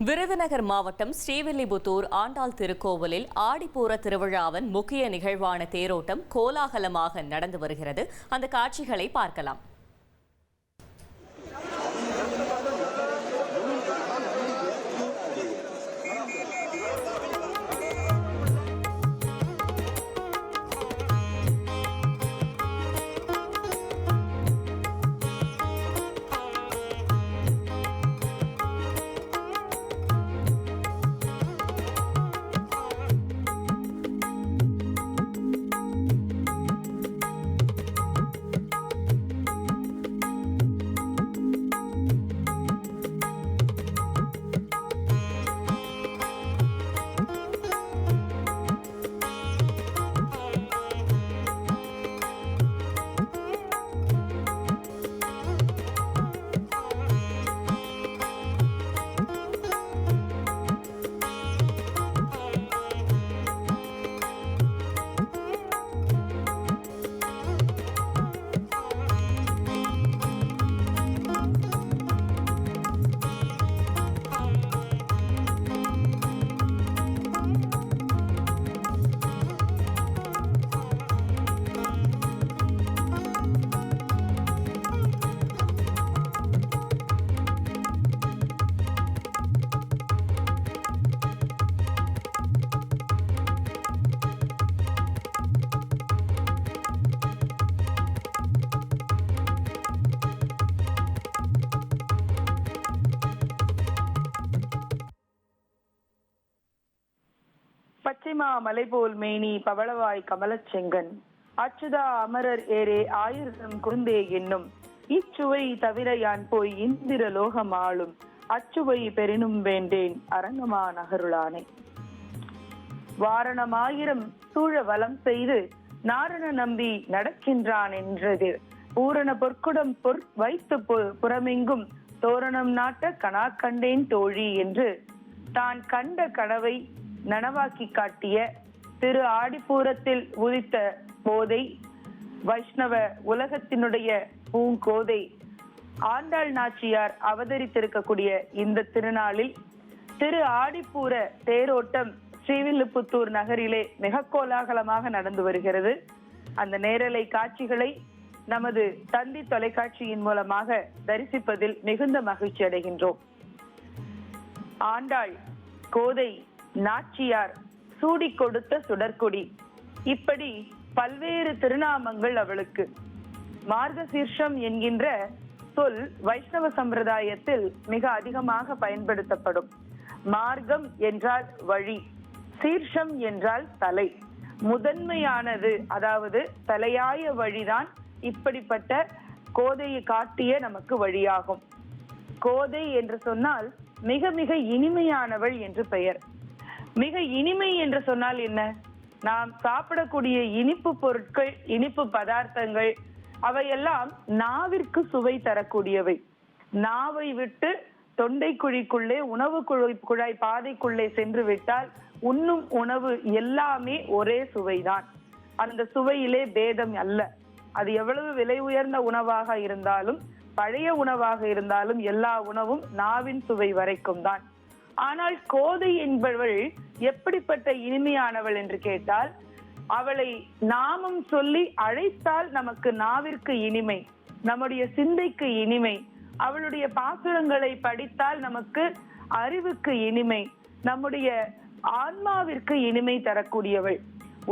விருதுநகர் மாவட்டம் ஸ்ரீவில்லிபுத்தூர் ஆண்டாள் திருக்கோவிலில் ஆடிப்பூர திருவிழாவின் முக்கிய நிகழ்வான தேரோட்டம் கோலாகலமாக நடந்து வருகிறது. அந்த காட்சிகளை பார்க்கலாம். பச்சைமா மலைபோல் மேனி பவளவாய் கமலச் செங்கன் அச்சுதா அமரர் ஏரே ஆயிரம் குருந்தே என்னும் இச்சுவை தவிர யான் போய் இந்திர லோகம் ஆளும் அச்சுவை பெரினும் வேண்டேன் அரங்கமா நகருளானே. வாரணமாயிரம் சூழ வலம் செய்து நாரண நம்பி நடக்கின்றான் என்றது பூரண பொற்குடம் வைத்து புறமெங்கும் தோரணம் நாட்ட கனா கண்டேன் தோழி என்று தான் கண்ட கனவை நனவாக்கி காட்டிய திரு ஆடிப்பூரத்தில் உதித்த போதை வைஷ்ணவ உலகத்தினுடைய பூங்கோதை ஆண்டாள் நாச்சியார் அவதரித்திருக்கக்கூடிய இந்த திருநாளில் திரு ஆடிப்பூர தேரோட்டம் ஸ்ரீவில்லிபுத்தூர் நகரிலே மிக கோலாகலமாக நடந்து வருகிறது. அந்த நேரலை காட்சிகளை நமது தந்தி தொலைக்காட்சியின் மூலமாக தரிசிப்பதில் மிகுந்த மகிழ்ச்சி அடைகின்றோம். ஆண்டாள், கோதை, நாச்சியார், சூடி கொடுத்த சுடற்கொடி, இப்படி பல்வேறு திருநாமங்கள் அவளுக்கு. மார்கசீர்ஷம் என்கின்ற சொல் வைஷ்ணவ சம்பிரதாயத்தில் மிக அதிகமாக பயன்படுத்தப்படும். மார்க்கம் என்றால் வழி, சீர்ஷம் என்றால் தலை, முதன்மையானது, அதாவது தலையாய வழிதான் இப்படிப்பட்ட கோதையை காட்டிய நமக்கு வழியாகும். கோதை என்று சொன்னால் மிக மிக இனிமையானவள் என்று பெயர். மிக இனிமை என்று சொன்னால் என்ன? நாம் சாப்பிடக்கூடிய இனிப்பு பொருட்கள், இனிப்பு பதார்த்தங்கள் அவையெல்லாம் நாவிற்கு சுவை தரக்கூடியவை. நாவை விட்டு தொண்டை குழிக்குள்ளே, உணவு குழாய் பாதைக்குள்ளே சென்று விட்டால் உண்ணும் உணவு எல்லாமே ஒரே சுவைதான். அந்த சுவையிலே பேதம் அல்ல. அது எவ்வளவு விலை உயர்ந்த உணவாக இருந்தாலும், பழைய உணவாக இருந்தாலும், எல்லா உணவும் நாவின் சுவை வரைக்கும் தான். ஆனால் கோதை என்பவள் எப்படிப்பட்ட இனிமையானவள் என்று கேட்டால், அவளை நாமம் சொல்லி அழைத்தால் நமக்கு நாவிற்கு இனிமை, நம்முடைய சிந்தைக்கு இனிமை. அவளுடைய பாசுரங்களை படித்தால் நமக்கு அறிவுக்கு இனிமை, நம்முடைய ஆன்மாவிற்கு இனிமை தரக்கூடியவள்.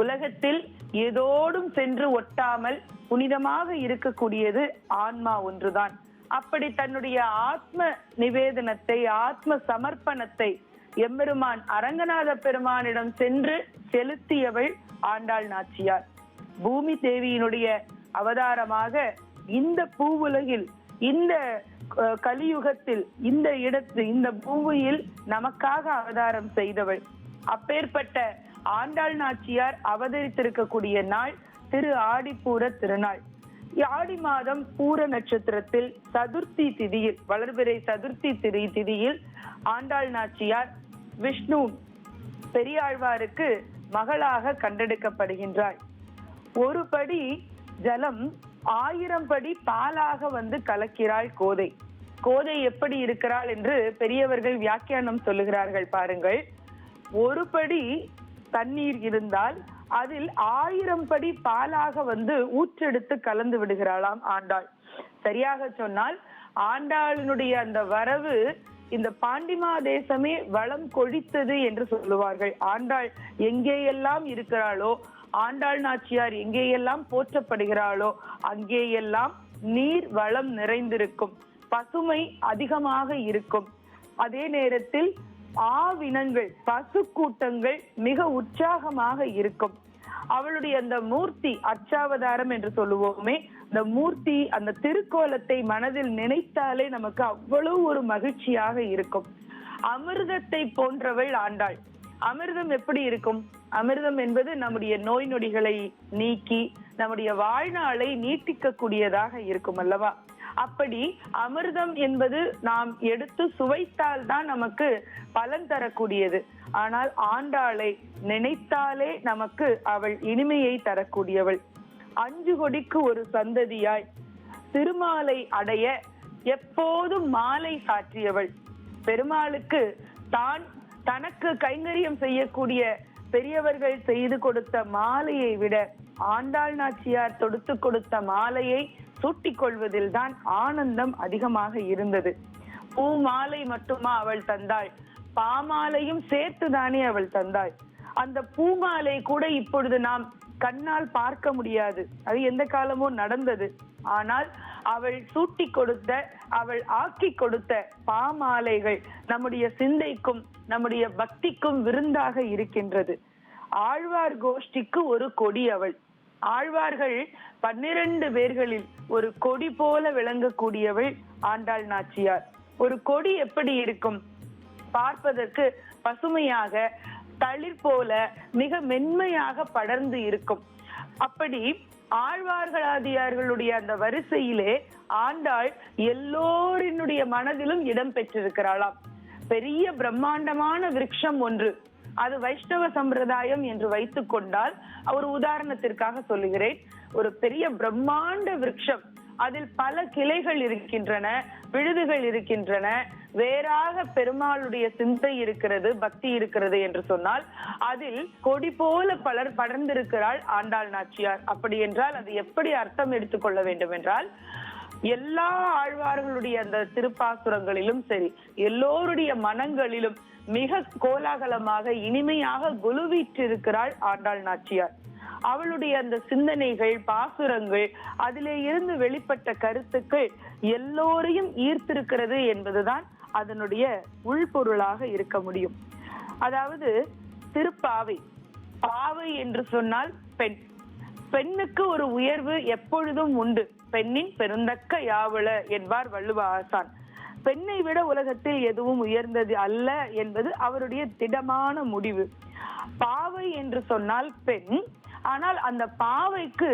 உலகத்தில் ஏதோடும் சென்று ஒட்டாமல் புனிதமாக இருக்கக்கூடியது ஆன்மா ஒன்றுதான். அப்படி தன்னுடைய ஆத்ம நிவேதனத்தை, ஆத்ம சமர்ப்பணத்தை எம்பெருமான் அரங்கநாத பெருமானிடம் சென்று செலுத்தியவள் ஆண்டாள் நாச்சியார். பூமி தேவியினுடைய அவதாரமாக இந்த பூவுலகில், இந்த கலியுகத்தில், இந்த இடத்து, இந்த பூமியில் நமக்காக அவதாரம் செய்தவள். அப்பேற்பட்ட ஆண்டாள் நாச்சியார் அவதரித்திருக்கக்கூடிய நாள் திரு ஆடிப்பூர திருநாள். ஆடி மாதம் பூர நட்சத்திரத்தில் சதுர்த்தி திதியில், வளர்பிறை சதுர்த்தி திதியில் ஆண்டாள் நாச்சியார் விஷ்ணு பெரியாழ்வாருக்கு மகளாக கண்டெடுக்கப்படுகின்றாள். ஒரு படி ஜலம் 1000 படி பாலாக வந்து கலக்கிறாள் கோதை. கோதை எப்படி இருக்கிறாள் என்று பெரியவர்கள் வியாக்கியானம் சொல்லுகிறார்கள் பாருங்கள். ஒரு படி தண்ணீர் இருந்தால் அதில் 1000 படி பாலாக ஊற்றெடுத்து கலந்து விடுகிறாளாம் ஆண்டாள். சரியாக சொன்னால் ஆண்டாளினுடைய அந்த வரவு இந்த பாண்டிமா தேசமே வளம் கொழித்தது என்று சொல்லுவார்கள். ஆண்டாள் எங்கேயெல்லாம் இருக்கிறாளோ, ஆண்டாள் நாச்சியார் எங்கேயெல்லாம் போற்றப்படுகிறாளோ அங்கேயெல்லாம் நீர் வளம் நிறைந்திருக்கும், பசுமை அதிகமாக இருக்கும். அதே நேரத்தில் ஆவினங்கள், பசு கூட்டங்கள் மிக உற்சாகமாக இருக்கும். அவளுடைய அந்த மூர்த்தி, அர்ச்சாவதாரம் என்று சொல்லுவோமே, அந்த மூர்த்தி, அந்த திருக்கோலத்தை மனதில் நினைத்தாலே நமக்கு அவ்வளவு ஒரு மகிழ்ச்சியாக இருக்கும். அமிர்தத்தை போன்றவள் ஆண்டாள். அமிர்தம் எப்படி இருக்கும்? அமிர்தம் என்பது நம்முடைய நோய் நொடிகளை நீக்கி நம்முடைய வாழ்நாளை நீட்டிக்க கூடியதாக இருக்கும் அல்லவா? அப்படி அமிர்தம் என்பது நாம் எடுத்து சுவைத்தால் தான் நமக்கு பலன் தரக்கூடியது. ஆனால் ஆண்டாளை நினைத்தாலே நமக்கு அவள் இனிமையை தரக்கூடியவள். 5 கொடிக்கு ஒரு சந்ததியாய் திருமாலை அடைய எப்போதும் மாலை சாற்றியவள். பெருமாளுக்கு தனக்கு கைங்கரியம் செய்யக்கூடிய பெரியவர்கள் செய்து கொடுத்த மாலையை விட ஆண்டாள் நாச்சியார் தொடுத்து கொடுத்த மாலையை சூட்டிக் கொள்வதில் தான் ஆனந்தம் அதிகமாக இருந்தது. பூ மாலை மட்டுமா அவள் தந்தாள்? பாமாலையும் சேர்த்துதானே அவள் தந்தாள். அந்த பூமாலை கூட இப்பொழுது நாம் கண்ணால் பார்க்க முடியாது, அது எந்த காலமோ நடந்தது. ஆனால் அவள் சூட்டி கொடுத்த, அவள் ஆக்கி கொடுத்த பாமாலைகள் நம்முடைய சிந்தைக்கும் நம்முடைய பக்திக்கும் விருந்தாக இருக்கின்றது. ஆழ்வார் கோஷ்டிக்கு ஒரு கொடி அவள். ஆழ்வார்கள் 12 பேர்களில் ஒரு கொடி போல விளங்கக்கூடியவள் ஆண்டாள் நாச்சியார். ஒரு கொடி எப்படி இருக்கும்? பார்ப்பதற்கு பசுமையாக, தளிர் போல மிக மென்மையாக படர்ந்து இருக்கும். அப்படி ஆழ்வார்களாதியார்களுடைய அந்த வரிசையிலே ஆண்டாள் எல்லோரினுடைய மனதிலும் இடம் பெற்றிருக்கிறாளாம். பெரிய பிரம்மாண்டமான விருட்சம் ஒன்று, அது வைஷ்ணவ சம்பிரதாயம் என்று வைத்துக் கொண்டால், ஒரு உதாரணத்திற்காக சொல்லுகிறேன், ஒரு பெரிய பிரம்மாண்ட விருட்சம், அதில் பல கிளைகள் இருக்கின்றன, விழுதுகள் இருக்கின்றன, வேறாக பெருமாளுடைய சிந்தை இருக்கிறது, பக்தி இருக்கிறது என்று சொன்னால், அதில் கொடி போல பலர் படர்ந்திருக்கிறாள் ஆண்டாள் நாச்சியார். அப்படி என்றால் அது எப்படி அர்த்தம் எடுத்துக்கொள்ள வேண்டும் என்றால், எல்லா ஆழ்வார்களுடைய அந்த திருப்பாசுரங்களிலும் சரி, எல்லோருடைய மனங்களிலும் மிக கோலாகலமாக இனிமையாக குலுவீற்றிருக்கிறாள் ஆண்டாள் நாச்சியார். அவளுடைய அந்த சிந்தனைகள், பாசுரங்கள், அதிலே இருந்து வெளிப்பட்ட கருத்துக்கள் எல்லோரையும் ஈர்த்திருக்கிறது என்பதுதான் அதனுடைய உள்பொருளாக இருக்க முடியும். அதாவது திருப்பாவை, பாவை என்று சொன்னால் பெண். பெண்ணுக்கு ஒரு உயர்வு எப்பொழுதும் உண்டு. பெண்ணின் பெருந்தக்க யாவள என்பார் வள்ளுவ ஆசான். பெண்ணை விட உலகத்தில் எதுவும் உயர்ந்தது அல்ல என்பது அவருடைய திடமான முடிவு. பாவை என்று சொன்னால் பெண். ஆனால் அந்த பாவைக்கு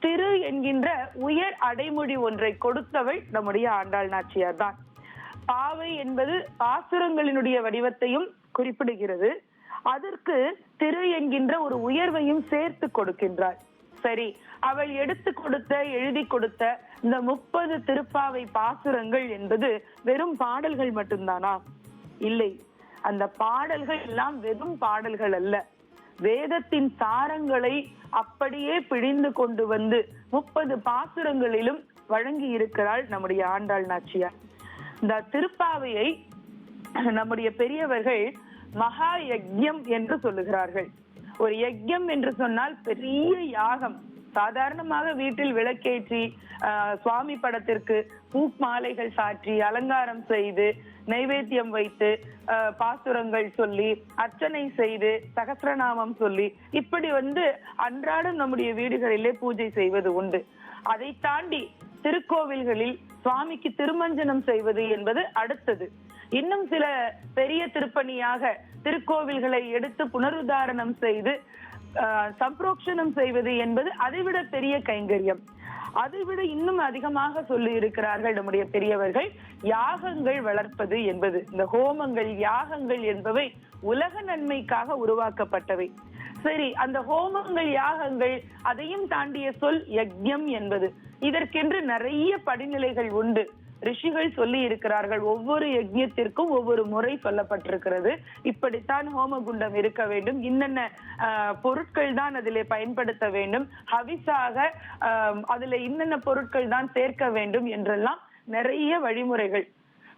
திரு என்கின்ற உயர் அடைமொழி ஒன்றை கொடுத்தவள் நம்முடைய ஆண்டாள் நாச்சியார் தான். பாவை என்பது பாசுரங்களினுடைய வடிவத்தையும் குறிப்பிடுகிறது. அதற்கு திரு என்கின்ற ஒரு உயர்வையும் சேர்த்து கொடுக்கின்றாள். சரி, அவள் எடுத்து கொடுத்த, எழுதி கொடுத்த இந்த 30 திருப்பாவை பாசுரங்கள் என்பது வெறும் பாடல்கள் மட்டும்தானா? இல்லை, அந்த பாடல்கள் எல்லாம் வெறும் பாடல்கள் அல்ல. வேதத்தின் சாரங்களை அப்படியே பிழிந்து கொண்டு 30 பாசுரங்களிலும் வழங்கி இருக்கிறாள் நம்முடைய ஆண்டாள் நாச்சியார். இந்த திருப்பாவையை நம்முடைய பெரியவர்கள் மகா யஜ்யம் என்று சொல்லுகிறார்கள். ஒரு யஜ்யம் என்று சொன்னால் பெரிய யாகம். சாதாரணமாக வீட்டில் விளக்கேற்றி சுவாமி படத்திற்கு பூ மாலைகள் சாற்றி அலங்காரம் செய்து நைவேத்தியம் வைத்து பாசுரங்கள் சொல்லி அர்ச்சனை செய்து சகஸ்ரநாமம் சொல்லி இப்படி அன்றாடம் நம்முடைய வீடுகளிலே பூஜை செய்வது உண்டு. அதை தாண்டி திருக்கோவில்களில் சுவாமிக்கு திருமஞ்சனம் செய்வது என்பது அடுத்தது. இன்னும் சில பெரிய திருப்பணியாக திருக்கோவில்களை எடுத்து புனருத்தாரணம் செய்து சம்பிரோக்ஷணம் செய்வது என்பது அதைவிட பெரிய கைங்கரியம். அதைவிட இன்னும் அதிகமாக சொல்லி இருக்கிறார்கள் நம்முடைய பெரியவர்கள், யாகங்கள் வளர்ப்பது என்பது. இந்த ஹோமங்கள், யாகங்கள் என்பவை உலக நன்மைக்காக உருவாக்கப்பட்டவை. சரி, அந்த ஹோமங்கள், யாகங்கள், அதையும் தாண்டிய சொல் யஜ்யம் என்பது. இதற்கென்று நிறைய படிநிலைகள் உண்டு. ரிஷிகள் சொல்லி இருக்கிறார்கள். ஒவ்வொரு யஜ்ஞத்திற்கும் ஒவ்வொரு முறை சொல்லப்பட்டிருக்கிறது. இப்படித்தான் ஹோமகுண்டம் இருக்க வேண்டும், இன்னென்ன பொருட்கள் தான் அதிலே பயன்படுத்த வேண்டும், ஹவிஸாக அதுல இன்னென்ன பொருட்கள் தான் சேர்க்க வேண்டும் என்றெல்லாம் நிறைய வழிமுறைகள்.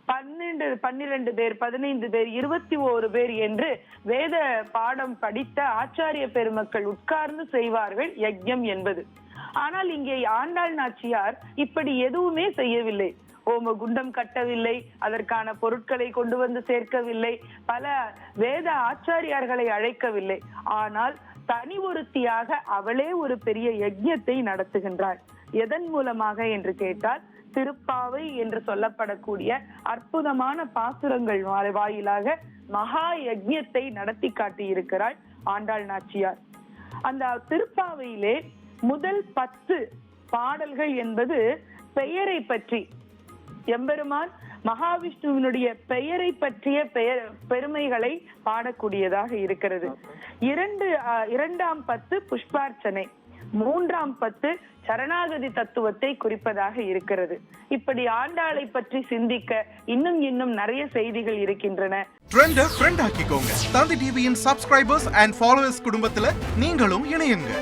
12 பேர், 15 பேர், 21 பேர் என்று வேத பாடம் படித்த ஆச்சாரிய பெருமக்கள் உட்கார்ந்து செய்வார்கள் யஜ்ஞம் என்பது. ஆனால் இங்கே ஆண்டாள் நாச்சியார் இப்படி எதுவுமே செய்யவில்லை. ஹோம குண்டம் கட்டவில்லை, அதற்கான பொருட்களை கொண்டு வந்து சேர்க்கவில்லை, பல வேத ஆச்சாரியார்களை அழைக்கவில்லை. ஆனால் தனி ஒருத்தியாக அவளே ஒரு பெரிய யஜ்ஞத்தை நடத்துகின்றாள். எதன் மூலமாக என்று கேட்டால், திருப்பாவை என்று சொல்லப்படக்கூடிய அற்புதமான பாசுரங்கள் வாயிலாக மகா யஜ்ஞத்தை நடத்தி காட்டியிருக்கிறாள் ஆண்டாள் நாச்சியார். அந்த திருப்பாவையிலே முதல் 10 பாடல்கள் என்பது பெயரை பற்றி, எம்பெருமான் மகாவிஷ்ணுவினுடைய பெயரை பற்றிய பெருமைகளை பாடக்கூடியதாக இருக்கிறது. இரண்டாம் 10 புஷ்பார்ச்சனை, 3ஆம் 10 சரணாகதி தத்துவத்தை குறிப்பதாக இருக்கிறது. இப்படி ஆண்டாளை பற்றி சிந்திக்க இன்னும் நிறைய செய்திகள் இருக்கின்றன. ட்ரெண்ட ஃப்ரெண்ட் ஆக்கிக்கோங்க. தந்தி டிவியின் சப்ஸ்கிரைபர்ஸ் அண்ட் ஃபாலோவர்ஸ் குடும்பத்துல நீங்களும் இணையுங்க.